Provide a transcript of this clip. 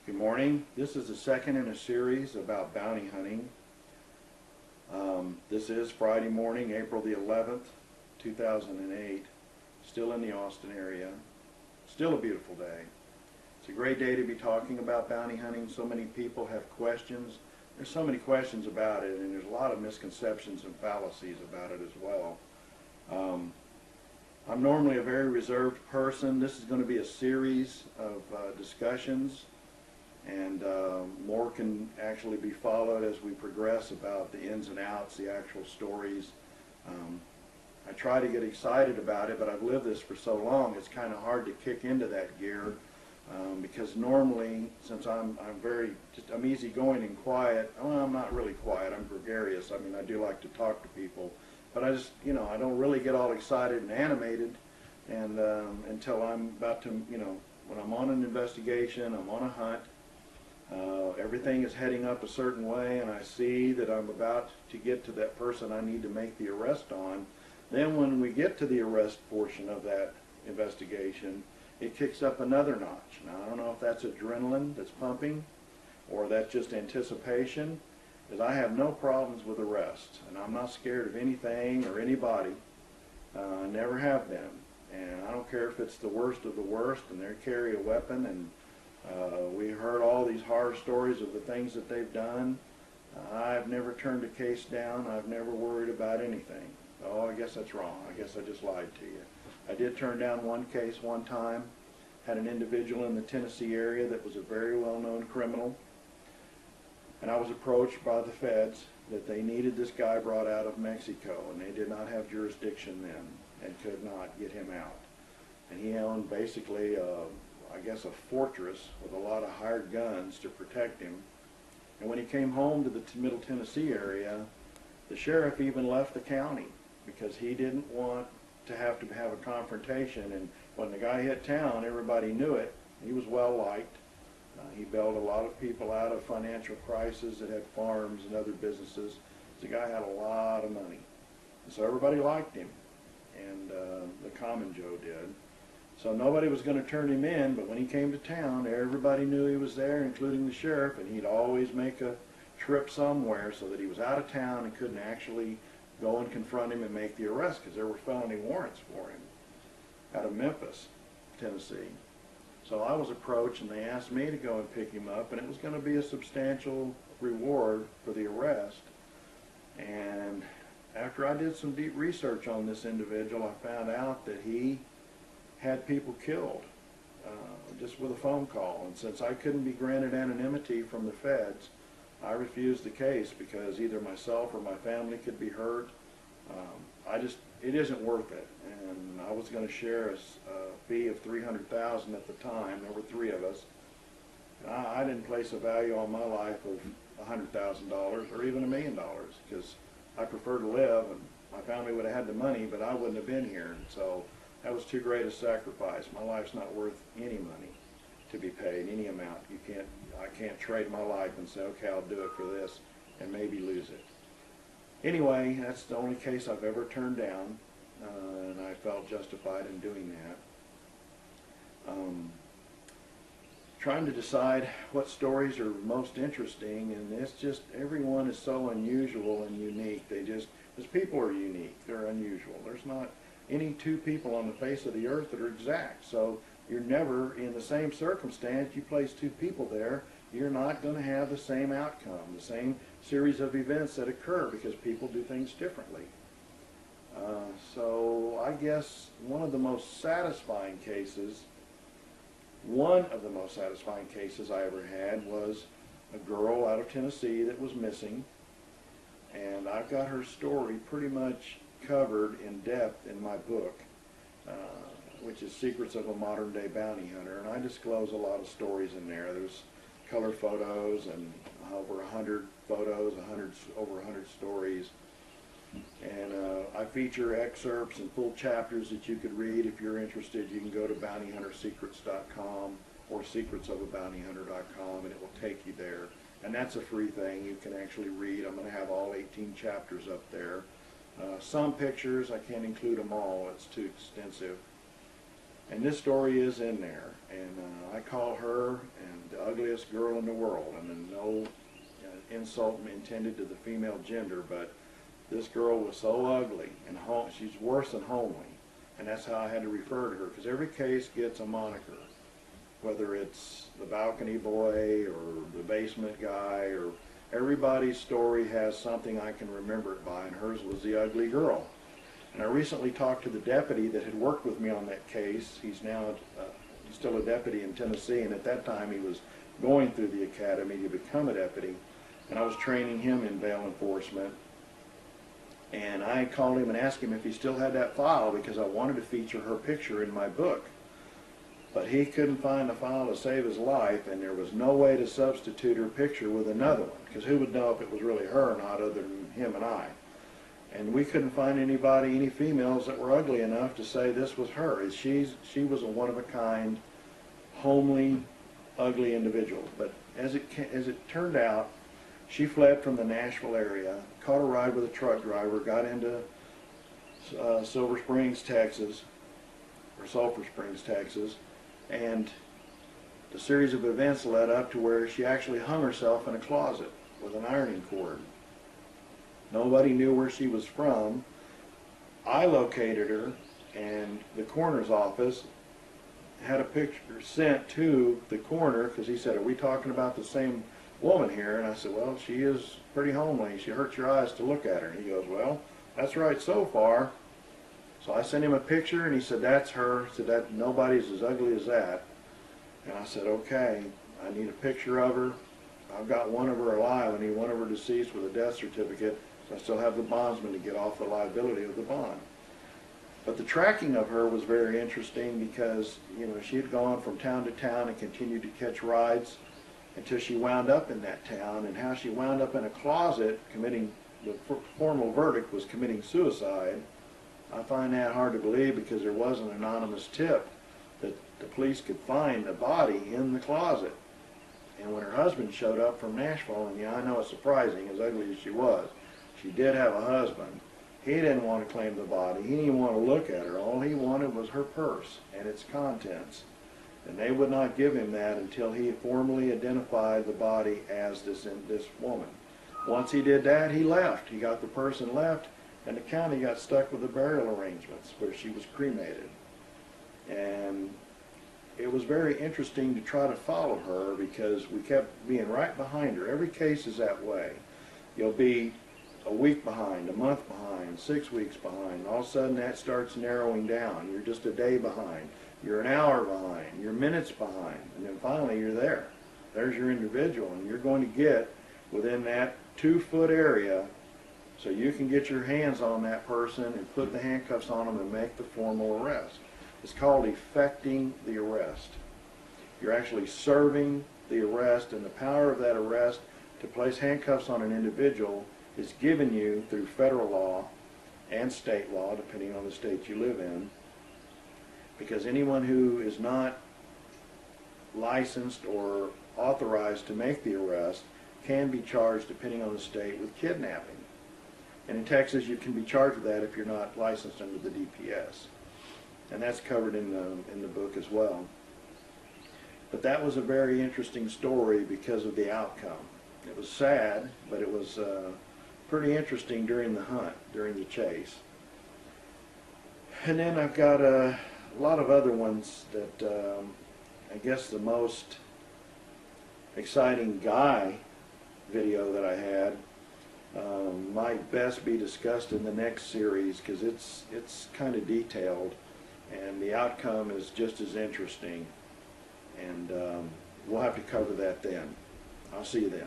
Good morning. This is the second in a series about bounty hunting. This is Friday morning, April the 11th, 2008. Still in the Austin area. Still a beautiful day. It's a great day to be talking about bounty hunting. So many people have questions. There's so many questions about it, and there's a lot of misconceptions and fallacies about it as well. I'm normally a very reserved person. This is going to be a series of discussions, and more can actually be followed as we progress about the ins and outs, the actual stories. I try to get excited about it, but I've lived this for so long, it's kind of hard to kick into that gear because normally, since I'm easygoing and quiet. Well, I'm not really quiet. I'm gregarious. I mean, I do like to talk to people, but I just, I don't really get all excited and animated, and until I'm about to, when I'm on an investigation, I'm on a hunt. Everything is heading up a certain way, and I see that I'm about to get to that person I need to make the arrest on. Then when we get to the arrest portion of that investigation, it kicks up another notch. Now, I don't know if that's adrenaline that's pumping or that's just anticipation, because I have no problems with arrests, and I'm not scared of anything or anybody. I never have been, and I don't care if it's the worst of the worst and they carry a weapon, and we heard all these horror stories of the things that they've done. I've never turned a case down. I've never worried about anything. Oh, I guess that's wrong. I guess I just lied to you. I did turn down one case one time. Had an individual in the Tennessee area that was a very well-known criminal, and I was approached by the feds that they needed this guy brought out of Mexico, and they did not have jurisdiction then and could not get him out. And he owned basically I guess a fortress with a lot of hired guns to protect him. And when he came home to the Middle Tennessee area, the sheriff even left the county because he didn't want to have a confrontation. And when the guy hit town, everybody knew it. He was well liked. He bailed a lot of people out of financial crisis that had farms and other businesses. The guy had a lot of money, and so everybody liked him, and the common Joe did. So nobody was going to turn him in, but when he came to town, everybody knew he was there, including the sheriff, and he'd always make a trip somewhere so that he was out of town and couldn't actually go and confront him and make the arrest, because there were felony warrants for him out of Memphis, Tennessee. So I was approached, and they asked me to go and pick him up, and it was going to be a substantial reward for the arrest. And after I did some deep research on this individual, I found out that he had people killed just with a phone call. And since I couldn't be granted anonymity from the feds, I refused the case because either myself or my family could be hurt. It isn't worth it. And I was going to share a fee of $300,000 at the time. There were three of us. And I didn't place a value on my life of $100,000 or even $1 million, because I prefer to live, and my family would have had the money, but I wouldn't have been here. And so that was too great a sacrifice. My life's not worth any money to be paid, any amount. I can't trade my life and say, okay, I'll do it for this and maybe lose it. Anyway, that's the only case I've ever turned down, and I felt justified in doing that. Trying to decide what stories are most interesting, and it's just, everyone is so unusual and unique. Because people are unique, they're unusual. There's not any two people on the face of the earth that are exact. So you're never in the same circumstance. You place two people there, you're not going to have the same outcome, the same series of events that occur, because people do things differently. So I guess one of the most satisfying cases I ever had was a girl out of Tennessee that was missing, and I've got her story pretty much covered in depth in my book, which is Secrets of a Modern Day Bounty Hunter, and I disclose a lot of stories in there. There's color photos and over 100 photos, over 100 stories, and I feature excerpts and full chapters that you could read. If you're interested, you can go to bountyhuntersecrets.com or secretsofabountyhunter.com, and it will take you there, and that's a free thing. You can actually read. I'm going to have all 18 chapters up there. Some pictures, I can't include them all, it's too extensive. And this story is in there, and I call her and the ugliest girl in the world. I mean, no insult intended to the female gender, but this girl was so ugly, and she's worse than homely, and that's how I had to refer to her, because every case gets a moniker, whether it's the balcony boy or the basement guy, or everybody's story has something I can remember it by, and hers was the ugly girl. And I recently talked to the deputy that had worked with me on that case. He's now he's still a deputy in Tennessee, and at that time he was going through the academy to become a deputy, and I was training him in bail enforcement. And I called him and asked him if he still had that file, because I wanted to feature her picture in my book. But he couldn't find the file to save his life, and there was no way to substitute her picture with another one, because who would know if it was really her or not other than him and I. And we couldn't find anybody, any females that were ugly enough to say this was her. She was a one-of-a-kind, homely, ugly individual. But as it turned out, she fled from the Nashville area, caught a ride with a truck driver, got into Sulphur Springs, Texas, and the series of events led up to where she actually hung herself in a closet with an ironing cord. Nobody knew where she was from. I located her, and the coroner's office had a picture sent to the coroner, because he said, "Are we talking about the same woman here?" And I said, "Well, she is pretty homely. She hurts your eyes to look at her." And he goes, "Well, that's right so far." So I sent him a picture, and he said, "That's her." He said, "That nobody's as ugly as that." And I said, "Okay, I need a picture of her. I've got one of her alive. I need one of her deceased with a death certificate. So I still have the bondsman to get off the liability of the bond." But the tracking of her was very interesting, because she had gone from town to town and continued to catch rides until she wound up in that town. And how she wound up in a closet committing, the formal verdict was committing suicide. I find that hard to believe, because there was an anonymous tip that the police could find the body in the closet. And when her husband showed up from Nashville, and I know it's surprising, as ugly as she was, she did have a husband. He didn't want to claim the body. He didn't even want to look at her. All he wanted was her purse and its contents. And they would not give him that until he formally identified the body as this woman. Once he did that, he left. He got the purse and left, and the county got stuck with the burial arrangements where she was cremated. And it was very interesting to try to follow her, because we kept being right behind her. Every case is that way. You'll be a week behind, a month behind, 6 weeks behind. All of a sudden that starts narrowing down. You're just a day behind. You're an hour behind. You're minutes behind. And then finally you're there. There's your individual, and you're going to get within that 2-foot area so you can get your hands on that person and put the handcuffs on them and make the formal arrest. It's called effecting the arrest. You're actually serving the arrest, and the power of that arrest to place handcuffs on an individual is given you through federal law and state law, depending on the state you live in, because anyone who is not licensed or authorized to make the arrest can be charged, depending on the state, with kidnapping. And in Texas, you can be charged with that if you're not licensed under the DPS. And that's covered in the book as well. But that was a very interesting story because of the outcome. It was sad, but it was pretty interesting during the hunt, during the chase. And then I've got a lot of other ones that I guess the most exciting guy video that I had might best be discussed in the next series, because it's kind of detailed, and the outcome is just as interesting, and we'll have to cover that then. I'll see you then.